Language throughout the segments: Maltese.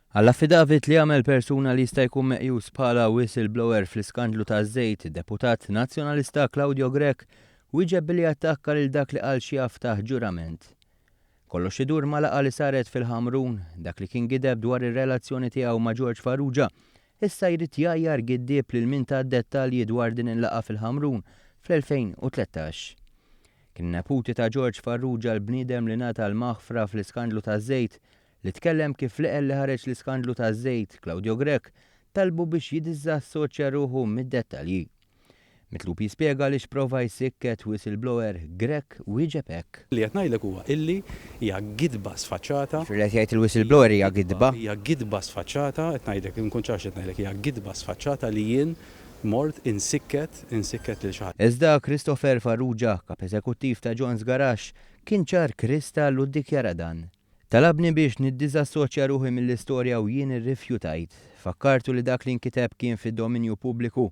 Għall-affidavit li għamel persuna li jista' jkun meqjus bħala whistleblower fl-iskandlu taż-żejt, deputat nazzjonalista Claudio Grech wieġeb billi attakka lil dak li qal xi jaftaħ ġurament. Kollox idur ma' laqgħa li saret fil-Ħamrun, dak li kien gideb dwar ir-relazzjoni tiegħu ma' George Farrugia, issa jrid jgħajjar giddieb lil min ta' dettalji dwar din il-laqgħa fil-Ħamrun fl-2013. Kien neputi ta' George Farrugia l-bniedem li ngħata l-maħfra fl-iskandlu taż-żejt li tkellem kif l-eqel li ħareġ l-iskandlu taż-żejt, Claudio Grech, talbu biex jiddiżassoċja ruħu mid-dettalji. Mitlub jispjega li x'prova jsikket whistleblower Grech wieġeb hekk. Li qed ngħidlek huwa illi hija gidba sfaċċata. X'qed jgħid il-whistleblower hija gidba? Hija gidba sfaċċata, qed ngħidlek inkun ċarx qed ngħidlek hija gidba sfaċċata li jien mort insikket lil xi ħadd. Iżda Christopher Farrugia, kap eżekuttiv ta' Jones Garage, kien ċar kristall u ddikjara dan. Talabni biex niddiżassoċja ruħi mill-istorja u jien irrifjutajt. Fakkartu li dak li nkiteb kien fid-dominju pubbliku.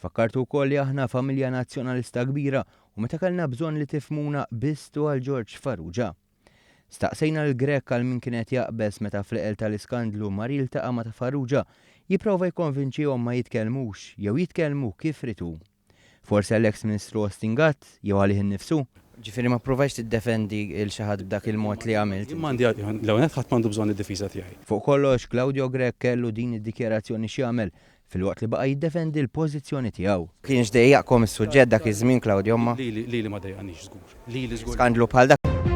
Fakkartu wkoll li aħna familja nazzjonalista kbira u meta kellna bżonn li tifhmuna bistu għal George Farrugia. Staqsejna l-Grech għal min kienet jaqbes meta fl-eqel tal-iskandlu mar jiltaqa' ma' ta' Farrugia jipprova jkonvinċihom ma jitkellmux jew jitkellmu kif ritu. Forsi l-ex Ministru Ostingat jew għalih innifsu? Ġifieri ma provajx tiddefendi il xi ħadd b'dak il-mod li għamilt. L-ewwel ħadd m'għandu bżonn id-difiża tiegħi. Fuq kollox, Claudio Grech kellu din id-dikjarazzjoni x'jagħmel filwaqt li baqa' jiddefendi l-pożizzjoni tiegħu. Kienx dejjaqkom is-suġġett dak iż-żmien Claudio ma? Lili ma dejjaqniex żgur. Lili żgur. Skandlu bħal dak.